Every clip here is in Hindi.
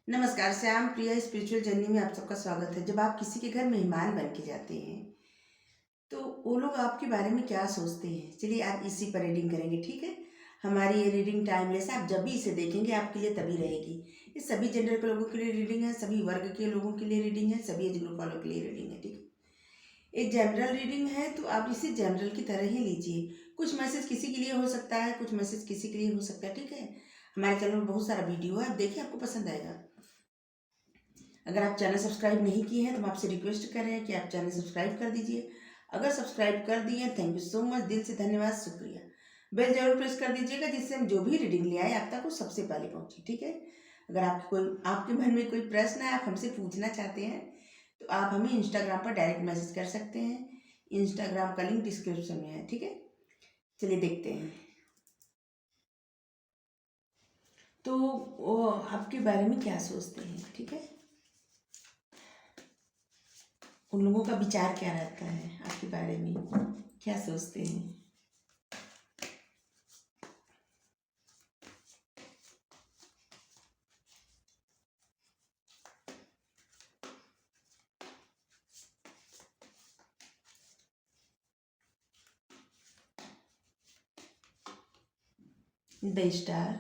नमस्कार श्याम प्रिया स्पिरिचुअल जर्नी में आप सबका स्वागत है। जब आप किसी के घर मेहमान बन के जाते हैं तो वो लोग आपके बारे में क्या सोचते हैं, चलिए आज इसी पर रीडिंग करेंगे। ठीक है, हमारी ये रीडिंग टाइमलेस है, आप जब भी इसे देखेंगे आपके लिए तभी रहेगी। ये सभी जेंडर के लोगों के लिए रीडिंग है, सभी वर्ग के लोगों के लिए रीडिंग है, सभी एज ग्रुप वालों के लिए रीडिंग है। ठीक है, एक जनरल रीडिंग है तो आप इसे जनरल की तरह ही लीजिए। कुछ मैसेज किसी के लिए हो सकता है, कुछ मैसेज किसी के लिए हो सकता है। ठीक है, हमारे चैनल में बहुत सारा वीडियो है, आप देखिए, आपको पसंद आएगा। अगर आप चैनल सब्सक्राइब नहीं किए हैं तो हम आपसे रिक्वेस्ट कर रहे हैं कि आप चैनल सब्सक्राइब कर दीजिए। अगर सब्सक्राइब कर दिए, थैंक यू सो मच, दिल से धन्यवाद, शुक्रिया। बेल जरूर प्रेस कर दीजिएगा जिससे हम जो भी रीडिंग ले आए आप तक वो सबसे पहले पहुंचे। ठीक है, अगर आपके मन में कोई प्रश्न है, आप हमसे पूछना चाहते हैं तो आप हमें इंस्टाग्राम पर डायरेक्ट मैसेज कर सकते हैं। इंस्टाग्राम का लिंक डिस्क्रिप्शन में है। ठीक है, चलिए देखते हैं। तो वो आपके बारे में क्या सोचते हैं। ठीक है, उन लोगों का विचार क्या रहता है आपके बारे में, क्या सोचते हैं। The star,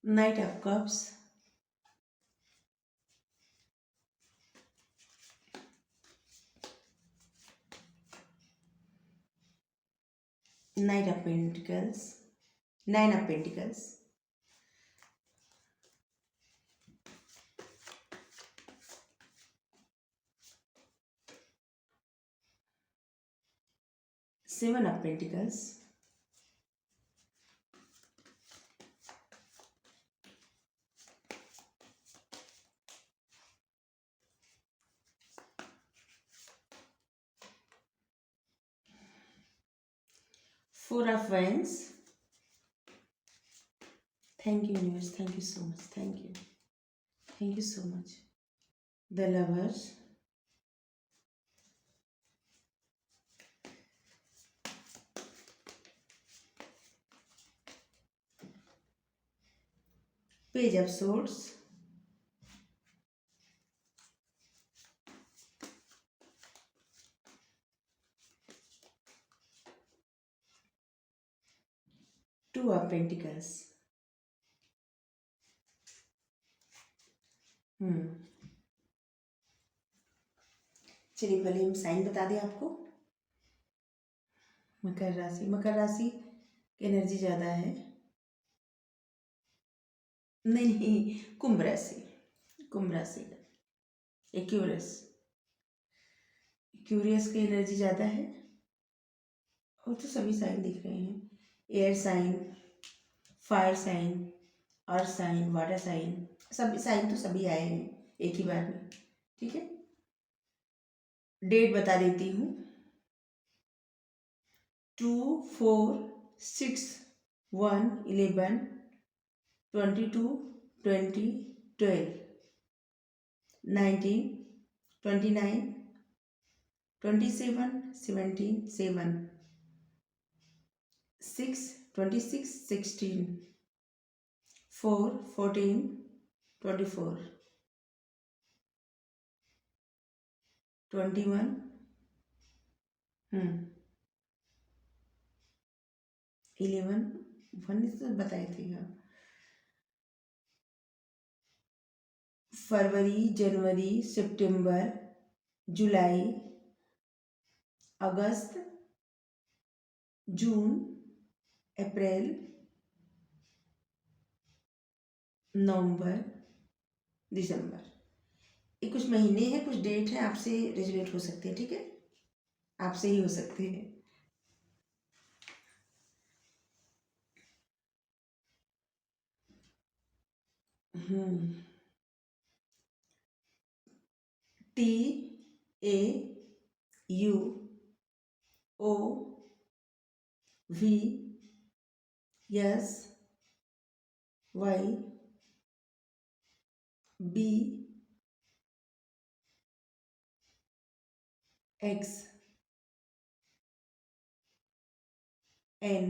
knight of cups, knight of pentacles, nine of pentacles, seven of pentacles, four of wands. Thank you universe, thank you so much, thank you so much. The lovers, page of swords, two of pentacles. चलिए पहले हम साइन बता दें आपको। मकर राशि, मकर राशि की एनर्जी ज़्यादा है। नहीं नहीं, कुंभ राशि, कुंभ राशि का एक्यूरस, एक्यूरियस की एनर्जी ज़्यादा है। और तो सभी साइन दिख रहे हैं, air sign, fire sign, earth sign, water sign, सभी साइन तो सभी आए हैं एक ही बार में। ठीक है, डेट बता देती हूँ, 2, 4, 6, 1, 11, 22, 20, 12, 19, 29, 27, 6, 26, 16, 4, 14, 24, 21, 11, 1 तो बताए थे आप। फरवरी, जनवरी, सितंबर, जुलाई, अगस्त, जून, अप्रैल, नवंबर, दिसंबर। ये कुछ महीने हैं, कुछ डेट है, आपसे रेजोनेट हो सकते हैं। ठीक है, आपसे ही हो सकते हैं। TAUOVSY X, N,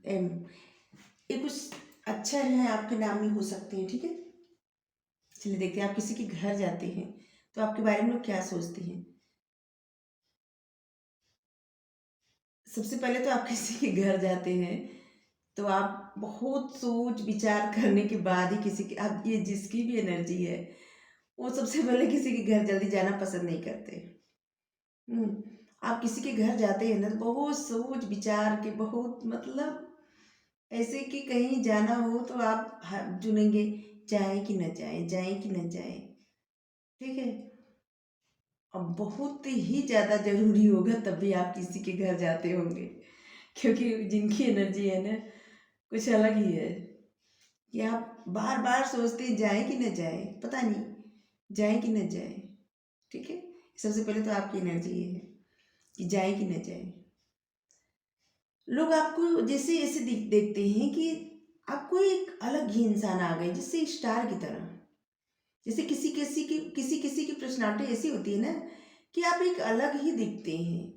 M. ये कुछ अक्षर हैं, आपके नाम में हो सकते हैं, ठीक है। चलिए देखते हैं, आप किसी के घर जाते हैं तो आपके बारे में लोग क्या सोचते हैं। सबसे पहले तो आप किसी के घर जाते हैं तो आप बहुत सोच विचार करने के बाद ही किसी के, आप ये जिसकी भी एनर्जी है वो सबसे पहले किसी के घर जल्दी जाना पसंद नहीं करते। हम्म, आप किसी के घर जाते हैं ना तो बहुत सोच विचार के, बहुत मतलब ऐसे कि कहीं जाना हो तो आप चुनेंगे, जाए कि न जाए, जाए कि न जाए, ठीक है। अब बहुत ही ज़्यादा ज़रूरी होगा तब भी आप किसी के घर जाते होंगे, क्योंकि जिनकी एनर्जी है ना कुछ अलग ही है, कि आप बार बार सोचते हैं जाए कि न जाए, पता नहीं जाए कि न जाए, ठीक है। सबसे पहले तो आपकी एनर्जी ये है कि जाए कि न जाए। लोग आपको जैसे ऐसे देखते हैं कि आपको एक अलग ही इंसान आ गए, जैसे स्टार की तरह। जैसे किसी किसी की पर्सनालिटी ऐसी होती है ना कि आप एक अलग ही दिखते हैं।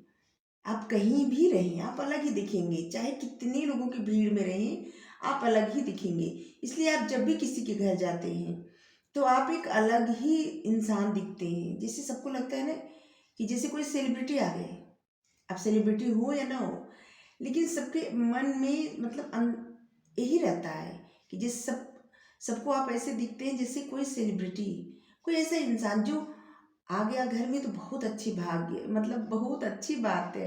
आप कहीं भी रहें आप अलग ही दिखेंगे, चाहे कितने लोगों की भीड़ में रहें आप अलग ही दिखेंगे। इसलिए आप जब भी किसी के घर जाते हैं तो आप एक अलग ही इंसान दिखते हैं। जैसे सबको लगता है ना कि जैसे कोई सेलिब्रिटी आ गए, आप सेलिब्रिटी हो या ना हो, लेकिन सबके मन में मतलब यही रहता है कि जिस सबको आप ऐसे दिखते हैं जैसे कोई सेलिब्रिटी, कोई ऐसा इंसान जो आ गया घर में तो बहुत अच्छी भाग्य, मतलब बहुत अच्छी बातें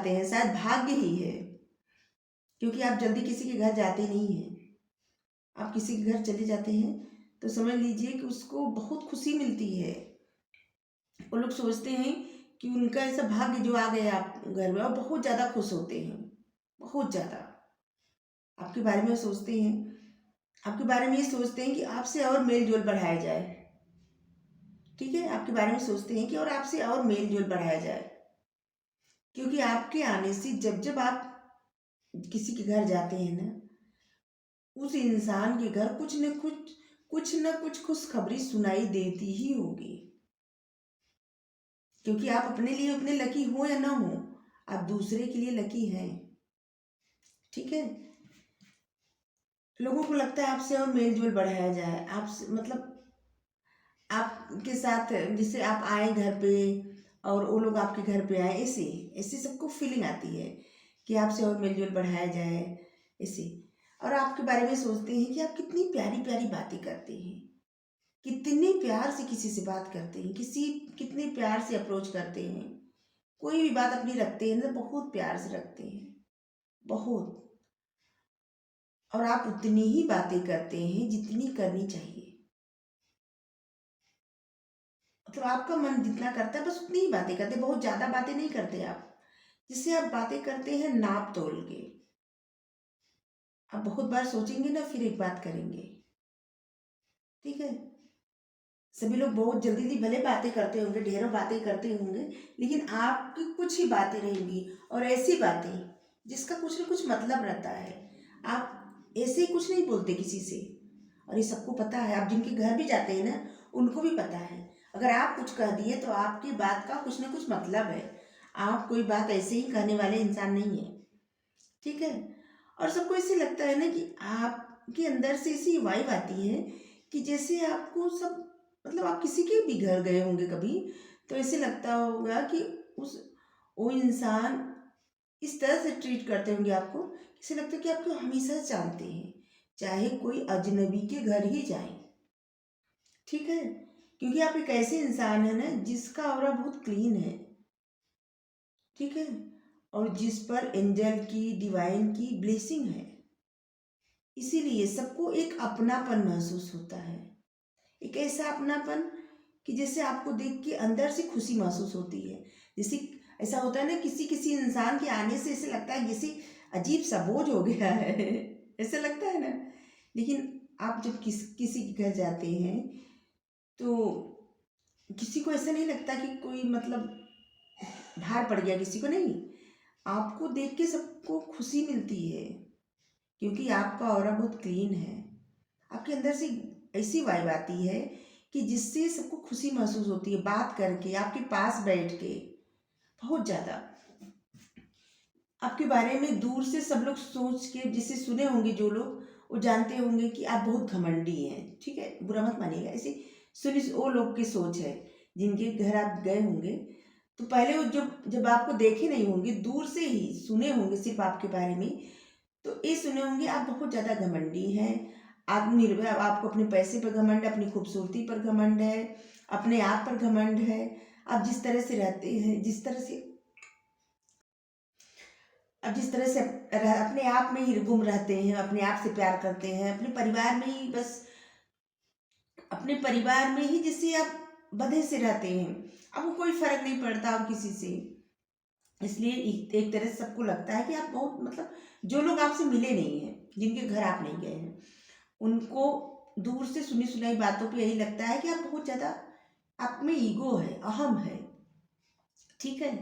हैं, शायद भाग्य ही है। क्योंकि आप जल्दी किसी के घर जाते नहीं हैं, आप किसी के घर चले जाते हैं तो समझ लीजिए कि उसको बहुत खुशी मिलती है। वो लोग सोचते हैं कि उनका ऐसा भाग्य जो आ गया आप घर में, और बहुत ज़्यादा खुश होते हैं, बहुत ज़्यादा आपके बारे में सोचते हैं, आपके बारे में ये सोचते हैं कि आपसे और मेल जोल बढ़ाया जाए, ठीक है। आपके बारे में सोचते हैं कि और आपसे और मेल जोल बढ़ाया जाए, क्योंकि आपके आने से जब जब आप किसी के घर जाते हैं ना, उस इंसान के घर कुछ न कुछ खुशखबरी सुनाई देती ही होगी। क्योंकि आप अपने लिए उतने लकी हो या ना हो, आप दूसरे के लिए लकी हैं, ठीक है। लोगों को लगता है आपसे और मेल जोल बढ़ाया जाए, आपसे मतलब आपके साथ जैसे आप आए घर पे और वो लोग आपके घर पे आए, ऐसे ऐसे सबको फीलिंग आती है कि आपसे और मेल जोल बढ़ाया जाए, ऐसे। और आपके बारे में सोचते हैं कि आप कितनी प्यारी प्यारी बातें करते हैं, कितने प्यार से किसी से बात करते हैं, कितने प्यार से अप्रोच करते हैं, कोई भी बात अपनी रखते हैं ना बहुत प्यार से रखते हैं, बहुत। और आप उतनी ही बातें करते हैं जितनी करनी चाहिए, मतलब आपका मन जितना करता है बस उतनी ही बातें करते हैं, बहुत ज़्यादा बातें नहीं करते आप। जिससे आप बातें करते हैं नाप तोल के, आप बहुत बार सोचेंगे ना फिर एक बात करेंगे, ठीक है। सभी लोग बहुत जल्दी जल्दी भले बातें करते होंगे, ढेरों बातें करते होंगे, लेकिन आपकी कुछ ही बातें रहेंगी, और ऐसी बातें जिसका कुछ ना कुछ मतलब रहता है। आप ऐसे ही कुछ नहीं बोलते किसी से, और ये सबको पता है। आप जिनके घर भी जाते हैं ना उनको भी पता है, अगर आप कुछ कह दिए तो आपकी बात का कुछ ना कुछ मतलब है, आप कोई बात ऐसे ही कहने वाले इंसान नहीं है, ठीक है। और सबको ऐसे लगता है ना कि आपके अंदर से ऐसी वाइब आती है कि जैसे आपको सब, मतलब आप किसी के भी घर गए होंगे कभी तो ऐसे लगता होगा कि उस वो इंसान इस तरह से ट्रीट करते होंगे आपको, ऐसे लगता है कि आपको हमेशा जानते हैं, चाहे कोई अजनबी के घर ही जाए, ठीक है। क्योंकि आप एक ऐसे इंसान है ना जिसका ऑरा बहुत क्लीन है, ठीक है, और जिस पर एंजल की, डिवाइन की ब्लेसिंग है। इसीलिए सबको एक अपनापन महसूस होता है, एक ऐसा अपनापन कि जैसे आपको देख के अंदर से खुशी महसूस होती है। जैसे ऐसा होता है ना किसी किसी इंसान के आने से ऐसे लगता है जैसे अजीब सा बोझ हो गया है ऐसे लगता है ना। लेकिन आप जब किसी के घर जाते हैं तो किसी को ऐसा नहीं लगता कि कोई मतलब भार पड़ गया, किसी को नहीं। आपको देख के सबको खुशी मिलती है, क्योंकि आपका ऑरा बहुत क्लीन है, आपके अंदर से ऐसी वाइब आती है कि जिससे सबको खुशी महसूस होती है बात करके, आपके पास बैठ के। बहुत ज़्यादा आपके बारे में दूर से सब लोग सोच के, जिसे सुने होंगे जो लोग, वो जानते होंगे कि आप बहुत घमंडी हैं। ठीक है, बुरा मत मानिएगा, ऐसे सुनी वो लोग की सोच है जिनके घर आप गए होंगे। तो पहले वो जब जब आपको देखे नहीं होंगे, दूर से ही सुने होंगे सिर्फ आपके बारे में, तो ये सुने होंगे आप बहुत ज़्यादा घमंडी हैं, आत्मनिर्भर, आपको अपने पैसे पर घमंड है, अपनी खूबसूरती पर घमंड है, अपने आप पर घमंड है। आप जिस तरह से रहते हैं, जिस तरह से अपने आप में ही गुम रहते हैं, अपने आप से प्यार करते हैं, अपने परिवार में ही बस, अपने परिवार में ही जिससे आप बंधे से रहते हैं, आपको कोई फर्क नहीं पड़ता आप किसी से। इसलिए एक तरह से सबको लगता है कि आप बहुत, मतलब जो लोग आपसे मिले नहीं हैं, जिनके घर आप नहीं गए हैं, उनको दूर से सुनी सुनाई बातों पे यही लगता है कि आप बहुत ज़्यादा, आप में ईगो है, अहम है। ठीक है,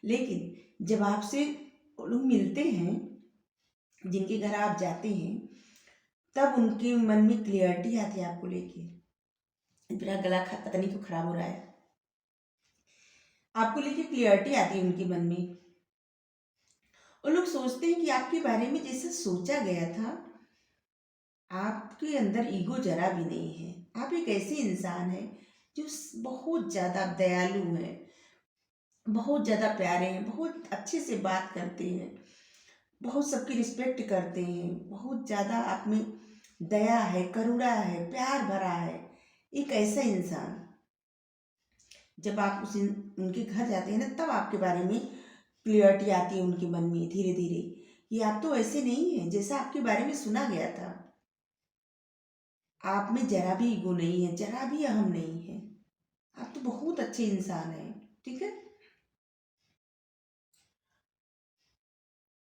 लेकिन जब आपसे लोग मिलते हैं, जिनके घर आप जाते हैं, तब उनके मन में क्लियरिटी आती है आपको लेके। मेरा गला पता नहीं क्यों खराब हो रहा है। आपको लेके क्लियरिटी आती है उनके मन में, और लोग सोचते हैं कि आपके बारे में जैसा सोचा गया था, आपके अंदर ईगो जरा भी नहीं है। आप एक ऐसे इंसान हैं जो बहुत ज़्यादा दयालु हैं, बहुत ज़्यादा प्यारे हैं, बहुत अच्छे से बात करते हैं, बहुत सबकी रिस्पेक्ट करते हैं, बहुत ज़्यादा आप में दया है, करुणा है, प्यार भरा है। एक ऐसा इंसान, जब आप उनके घर जाते हैं ना, तब आपके बारे में क्लियरिटी आती है उनके मन में धीरे धीरे, कि आप तो ऐसे नहीं हैं जैसा आपके बारे में सुना गया था। आप में जरा भी ईगो नहीं है, जरा भी अहम नहीं है, आप तो बहुत अच्छे इंसान हैं। ठीक है,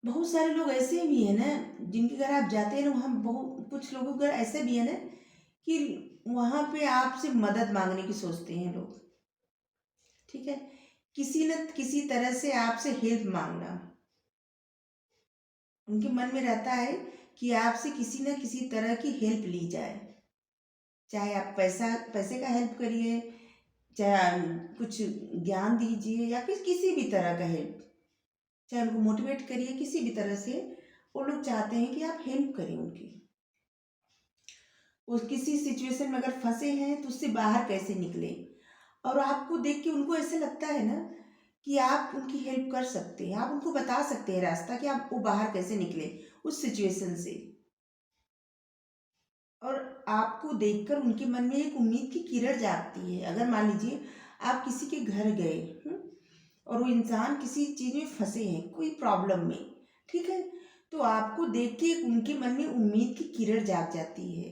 बहुत सारे लोग ऐसे भी हैं ना, जिनके घर आप जाते हैं ना, वहाँ बहुत कुछ लोगों का ऐसे भी है ना कि वहाँ पे आपसे मदद मांगने की सोचते हैं लोग। ठीक है, किसी न किसी तरह से आपसे हेल्प मांगना उनके मन में रहता है, कि आपसे किसी न किसी तरह की हेल्प ली जाए। चाहे आप पैसे का हेल्प करिए, चाहे कुछ ज्ञान दीजिए, या फिर किसी भी तरह का हेल्प, चाहे उनको मोटिवेट करिए, किसी भी तरह से वो लोग चाहते हैं कि आप हेल्प करें उनकी। वो किसी सिचुएशन में अगर फंसे हैं तो उससे बाहर कैसे निकले, और आपको देख के उनको ऐसे लगता है ना कि आप उनकी हेल्प कर सकते हैं, आप उनको बता सकते हैं रास्ता, कि आप वो बाहर कैसे निकले उस सिचुएशन से। और आपको देखकर उनके मन में एक उम्मीद की किरण जागती है। अगर मान लीजिए आप किसी के घर गए, और वो इंसान किसी चीज़ में फंसे हैं, कोई प्रॉब्लम में, ठीक है, तो आपको देख के उनके मन में उम्मीद की किरण जाग जाती है।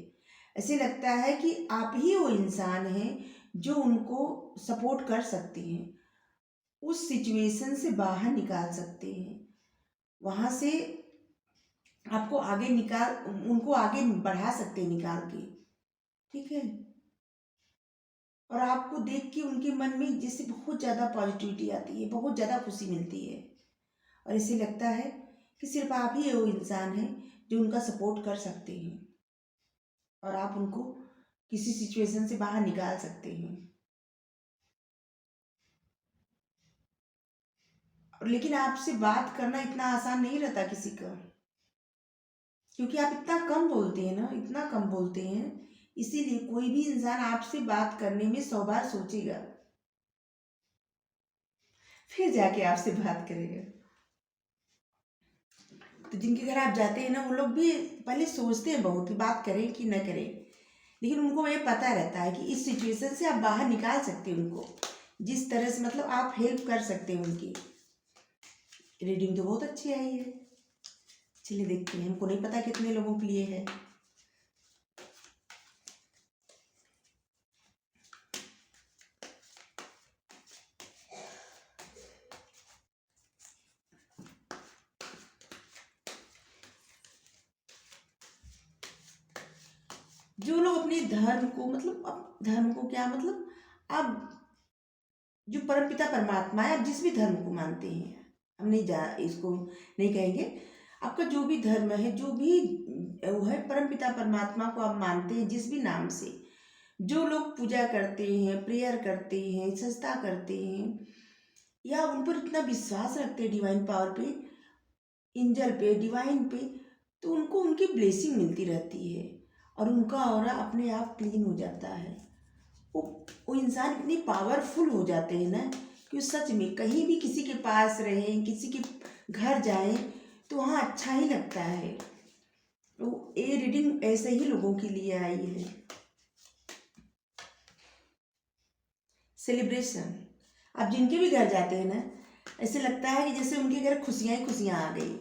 ऐसे लगता है कि आप ही वो इंसान हैं जो उनको सपोर्ट कर सकते हैं, उस सिचुएशन से बाहर निकाल सकते हैं, वहाँ से आपको आगे निकाल, उनको आगे बढ़ा सकते हैं निकाल के। ठीक है, और आपको देख के उनके मन में जैसे बहुत ज़्यादा पॉजिटिविटी आती है, बहुत ज़्यादा खुशी मिलती है, और इसे लगता है कि सिर्फ आप ही वो इंसान हैं जो उनका सपोर्ट कर सकते हैं, और आप उनको किसी सिचुएशन से बाहर निकाल सकते हैं। और लेकिन आपसे बात करना इतना आसान नहीं रहता किसी का, क्योंकि आप इतना कम बोलते हैं ना, इतना कम बोलते हैं, इसीलिए कोई भी इंसान आपसे बात करने में 100 बार सोचेगा, फिर जाके आपसे बात करेगा। तो जिनके घर आप जाते हैं ना, वो लोग भी पहले सोचते हैं बहुत कि बात करें कि न करें, लेकिन उनको ये पता रहता है कि इस सिचुएशन से आप बाहर निकाल सकते हैं उनको, जिस तरह से, मतलब आप हेल्प कर सकते हैं उनकी। रीडिंग तो बहुत अच्छी आई है, चलिए देखते हैं, हमको नहीं पता कितने लोगों के लिए है। जो लोग अपने धर्म को, मतलब अब धर्म को क्या मतलब, अब जो परमपिता परमात्मा है, आप जिस भी धर्म को मानते हैं, हम नहीं जा इसको नहीं कहेंगे, आपका जो भी धर्म है, जो भी वो है, परमपिता परमात्मा को आप मानते हैं जिस भी नाम से, जो लोग पूजा करते हैं, प्रेयर करते हैं, सजदा करते हैं, या उन पर इतना विश्वास रखते हैं डिवाइन पावर पे, एंजल पे, डिवाइन पे, तो उनको उनकी ब्लेसिंग मिलती रहती है और उनका ऑरा अपने आप क्लीन हो जाता है। वो वो इंसान इतनी पावरफुल हो जाते हैं ना कि वो सच में कहीं भी किसी के पास रहें, किसी के घर जाएं तो वहाँ अच्छा ही लगता है। तो ये रीडिंग ऐसे ही लोगों के लिए आई है। सेलिब्रेशन, आप जिनके भी घर जाते हैं ना, ऐसे लगता है कि जैसे उनके घर खुशियाँ ही खुशियाँ आ गई।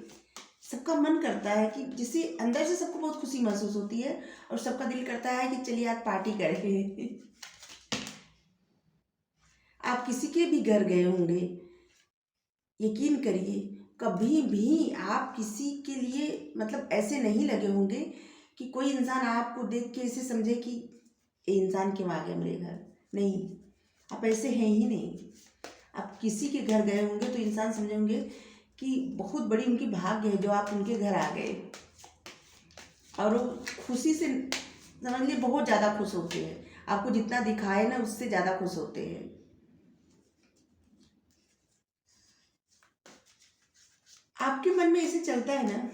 सबका मन करता है कि जिसे अंदर से सबको बहुत खुशी महसूस होती है और सबका दिल करता है कि चलिए आज पार्टी करें। आप किसी के भी घर गए होंगे, यकीन करिए कभी भी आप किसी के लिए मतलब ऐसे नहीं लगे होंगे कि कोई इंसान आपको देख के ऐसे समझे कि ये इंसान क्यों आ गया मेरे घर। नहीं, आप ऐसे हैं ही नहीं। आप किसी के घर गए होंगे तो इंसान समझे होंगे कि बहुत बड़ी उनकी भाग्य है जो आप उनके घर आ गए, और वो खुशी से समझ लिए बहुत ज़्यादा खुश होते हैं। आपको जितना दिखाए ना उससे ज़्यादा खुश होते हैं। आपके मन में ऐसे चलता है ना,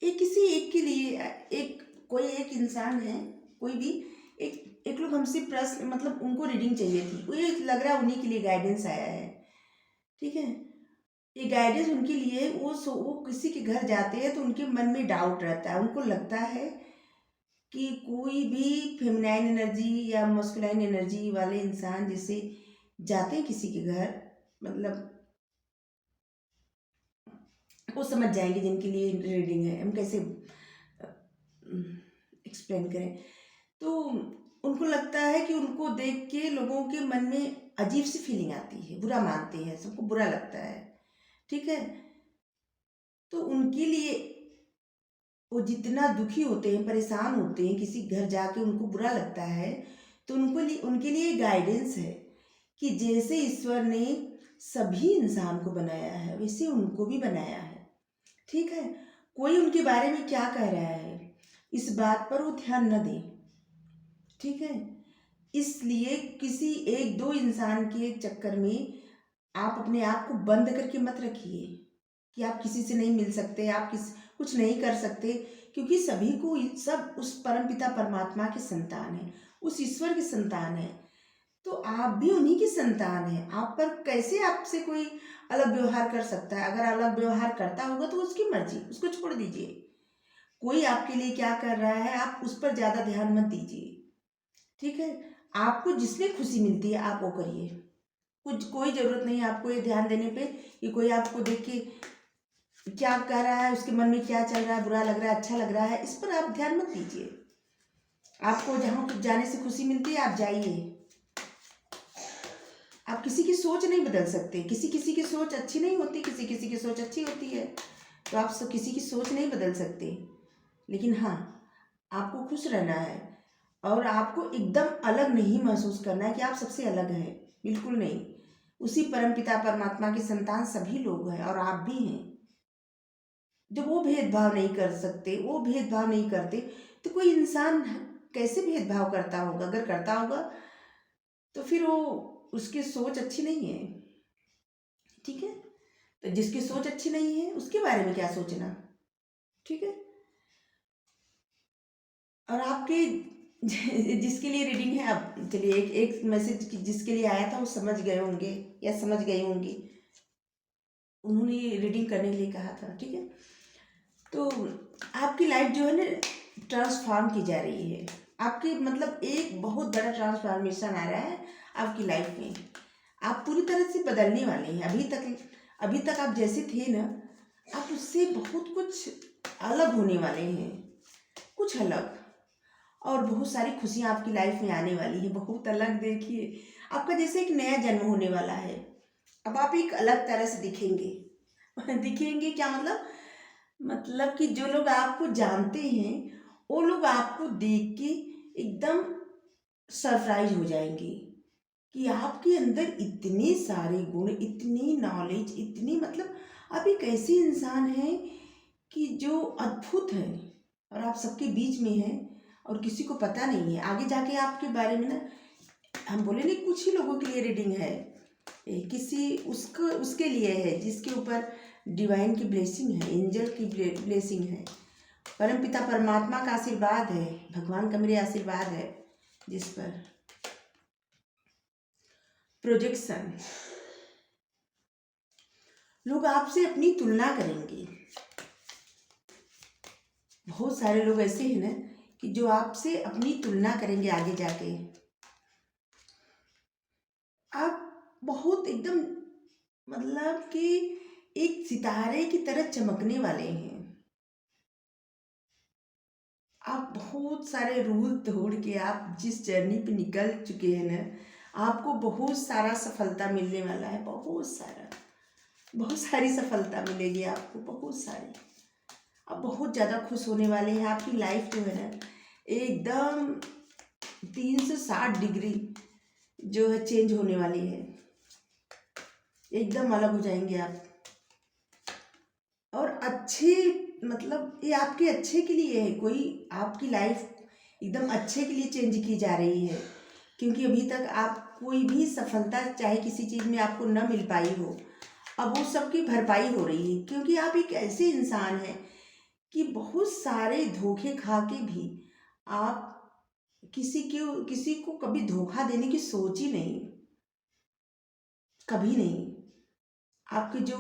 एक किसी एक के लिए, एक कोई एक इंसान है, कोई भी एक एक लोग हमसे प्रश्न मतलब उनको रीडिंग चाहिए थी, वो ये लग रहा है उन्हीं के लिए गाइडेंस आया है। ठीक है, ये गाइडेंस उनके लिए, वो किसी के घर जाते हैं तो उनके मन में डाउट रहता है। उनको लगता है कि कोई भी फेमिनाइन एनर्जी या मस्कुलाइन एनर्जी वाले इंसान जैसे जाते हैं किसी के घर, मतलब वो समझ जाएंगे जिनके लिए रीडिंग है। हम कैसे एक्सप्लेन करें, तो उनको लगता है कि उनको देख के लोगों के मन में अजीब सी फीलिंग आती है, बुरा मानते हैं, सबको बुरा लगता है। ठीक है, तो उनके लिए वो जितना दुखी होते हैं, परेशान होते हैं, किसी घर जाके उनको बुरा लगता है, तो उनके लिए गाइडेंस है कि जैसे ईश्वर ने सभी इंसान को बनाया है वैसे उनको भी बनाया है। ठीक है, कोई उनके बारे में क्या कह रहा है इस बात पर वो ध्यान न दें। ठीक है, इसलिए किसी एक दो इंसान के चक्कर में आप अपने आप को बंद करके मत रखिए कि आप किसी से नहीं मिल सकते, आप कुछ नहीं कर सकते, क्योंकि सभी को सब उस परमपिता परमात्मा के संतान है, उस ईश्वर की संतान है। तो आप भी उन्हीं की संतान है। आप पर कैसे आपसे कोई अलग व्यवहार कर सकता है? अगर अलग व्यवहार करता होगा तो उसकी मर्जी, उसको छोड़ दीजिए। कोई आपके लिए क्या कर रहा है आप उस पर ज़्यादा ध्यान मत दीजिए। ठीक है, आपको जिसमें खुशी मिलती है आप वो करिए। कुछ कोई ज़रूरत नहीं है आपको ये ध्यान देने पे कि कोई आपको देख के क्या कह रहा है, उसके मन में क्या चल रहा है, बुरा लग रहा है, अच्छा लग रहा है, इस पर आप ध्यान मत दीजिए। आपको जहाँ कुछ जाने से खुशी मिलती है आप जाइए। आप किसी की सोच नहीं बदल सकते, किसी किसी की सोच अच्छी नहीं होती, किसी किसी की सोच अच्छी होती है, तो आप सब किसी की सोच नहीं बदल सकते। लेकिन हाँ, आपको खुश रहना है और आपको एकदम अलग नहीं महसूस करना है कि आप सबसे अलग हैं, बिल्कुल नहीं। उसी परमपिता परमात्मा के संतान सभी लोग हैं और आप भी हैं। जब वो भेदभाव नहीं कर सकते, वो भेदभाव नहीं करते, तो कोई इंसान कैसे भेदभाव करता होगा? अगर करता होगा तो फिर वो उसकी सोच अच्छी नहीं है। ठीक है, तो जिसकी सोच अच्छी नहीं है उसके बारे में क्या सोचना। ठीक है, और आपके जिसके लिए रीडिंग है, अब चलिए एक एक मैसेज जिसके लिए आया था वो समझ गए होंगे या समझ गई होंगी, उन्होंने रीडिंग करने के लिए कहा था। ठीक है, तो आपकी लाइफ जो है ना ट्रांसफॉर्म की जा रही है। आपकी मतलब एक बहुत बड़ा ट्रांसफॉर्मेशन आ रहा है आपकी लाइफ में। आप पूरी तरह से बदलने वाले हैं। अभी तक आप जैसे थे ना, आप उससे बहुत कुछ अलग होने वाले हैं, कुछ अलग। और बहुत सारी खुशियाँ आपकी लाइफ में आने वाली है, बहुत अलग। देखिए, आपका जैसे एक नया जन्म होने वाला है। अब आप एक अलग तरह से दिखेंगे। दिखेंगे क्या मतलब कि जो लोग आपको जानते हैं वो लोग आपको देख के एकदम सरप्राइज हो जाएंगे कि आपके अंदर इतने सारे गुण, इतनी नॉलेज, इतनी मतलब आप एक ऐसे इंसान हैं कि जो अद्भुत है और आप सबके बीच में हैं और किसी को पता नहीं है। आगे जाके आपके बारे में ना, हम बोले नहीं, कुछ ही लोगों के लिए रीडिंग है, किसी उसके लिए है जिसके ऊपर डिवाइन की ब्लेसिंग है, एंजल की ब्लेसिंग है, परम पिता परमात्मा का आशीर्वाद है, भगवान का मेरे आशीर्वाद है जिस पर। प्रोजेक्शन, लोग आपसे अपनी तुलना करेंगे। बहुत सारे लोग ऐसे हैं ना कि जो आपसे अपनी तुलना करेंगे आगे जाके। आप बहुत एकदम मतलब कि एक सितारे की तरह चमकने वाले हैं। आप बहुत सारे रूल तोड़ के आप जिस जर्नी पे निकल चुके हैं ना, आपको बहुत सारा सफलता मिलने वाला है, बहुत सारी सफलता मिलेगी आपको, बहुत सारी। आप बहुत ज़्यादा खुश होने वाले हैं। आपकी लाइफ जो है ना एकदम 360 डिग्री जो है चेंज होने वाली है, एकदम अलग हो जाएंगे आप। और अच्छे मतलब ये आपके अच्छे के लिए है, कोई आपकी लाइफ एकदम अच्छे के लिए चेंज की जा रही है। क्योंकि अभी तक आप कोई भी सफलता चाहे किसी चीज़ में आपको न मिल पाई हो, अब वो सबकी भरपाई हो रही है। क्योंकि आप एक ऐसे इंसान हैं कि बहुत सारे धोखे खा के भी आप किसी को कभी धोखा देने की सोच ही नहीं, कभी नहीं। आपके जो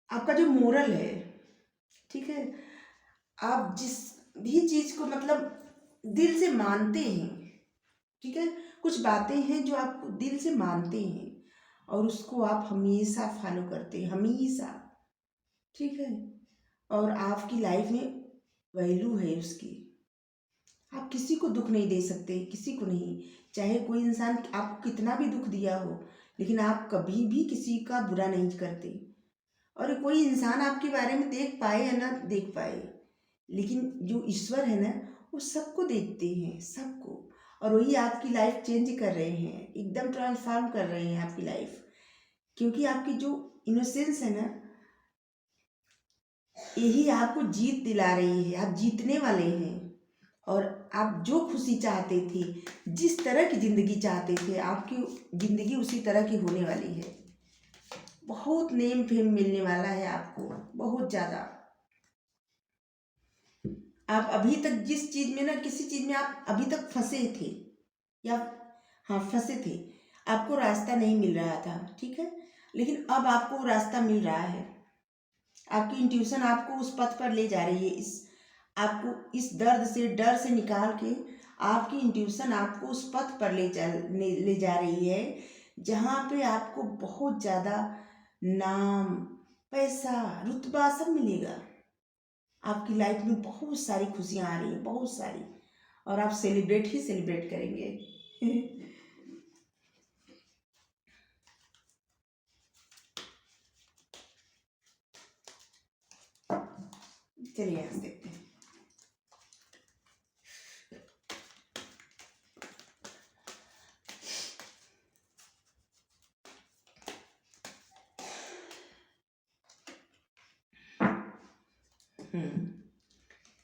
आपका जो मोरल है, ठीक है, आप जिस भी चीज़ को मतलब दिल से मानते हैं, ठीक है, कुछ बातें हैं जो आप दिल से मानते हैं और उसको आप हमेशा फॉलो करते हैं, हमेशा, ठीक है, और आपकी लाइफ में वैल्यू है उसकी। आप किसी को दुख नहीं दे सकते, किसी को नहीं। चाहे कोई इंसान आपको कितना भी दुख दिया हो, लेकिन आप कभी भी किसी का बुरा नहीं करते। और कोई इंसान आपके बारे में देख पाए या ना देख पाए, लेकिन जो ईश्वर है ना वो सबको देखते हैं, सबको। और वही आपकी लाइफ चेंज कर रहे हैं, एकदम ट्रांसफॉर्म कर रहे हैं आपकी लाइफ। क्योंकि आपकी जो इनोसेंस है ना, यही आपको जीत दिला रही है। आप जीतने वाले हैं और आप जो खुशी चाहते थे, जिस तरह की ज़िंदगी चाहते थे, आपकी ज़िंदगी उसी तरह की होने वाली है। बहुत नेम फेम मिलने वाला है आपको, बहुत ज़्यादा। आप अभी तक जिस चीज़ में ना, किसी चीज़ में आप अभी तक फंसे थे, या हाँ फंसे थे, आपको रास्ता नहीं मिल रहा था, ठीक है, लेकिन अब आपको रास्ता मिल रहा है। आपकी इंट्यूशन आपको उस पथ पर ले जा रही है, आपको इस दर्द से, डर से निकाल के आपकी इंट्यूशन आपको उस पथ पर ले जा रही है जहाँ पे आपको बहुत ज़्यादा नाम, पैसा, रुतबा सब मिलेगा। आपकी लाइफ में बहुत सारी खुशियाँ आ रही हैं, बहुत सारी, और आप सेलिब्रेट ही सेलिब्रेट करेंगे। चलिए यहाँ देखते हैं।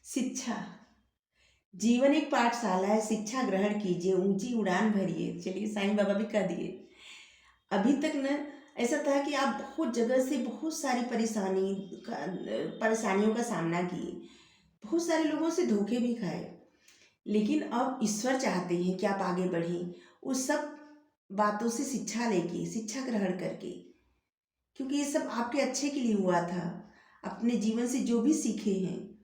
शिक्षा, जीवन एक पाठशाला है, शिक्षा ग्रहण कीजिए, ऊंची उड़ान भरिए। चलिए साईं बाबा भी कह दिए। अभी तक न ऐसा था कि आप बहुत जगह से बहुत सारी परेशानियों का सामना किए, बहुत सारे लोगों से धोखे भी खाए, लेकिन अब ईश्वर चाहते हैं कि आप आगे बढ़ें उस सब बातों से शिक्षा लेके, शिक्षा ग्रहण करके। क्योंकि ये सब आपके अच्छे के लिए हुआ था। अपने जीवन से जो भी सीखे हैं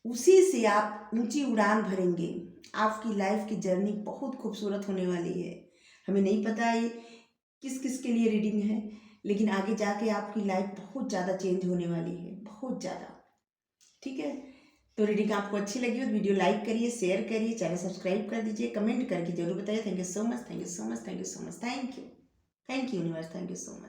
उसी से आप ऊंची उड़ान भरेंगे। आपकी लाइफ की जर्नी बहुत खूबसूरत होने वाली है। हमें नहीं पता ये किस किस के लिए रीडिंग है, लेकिन आगे जाके आपकी लाइफ बहुत ज़्यादा चेंज होने वाली है, बहुत ज़्यादा, ठीक है। तो रीडिंग आपको अच्छी लगी हो तो वीडियो लाइक करिए, शेयर करिए, चैनल सब्सक्राइब कर दीजिए, कमेंट करके जरूर बताइए। Thank you so much, thank you so much, thank you so much, thank you universe, thank you so much.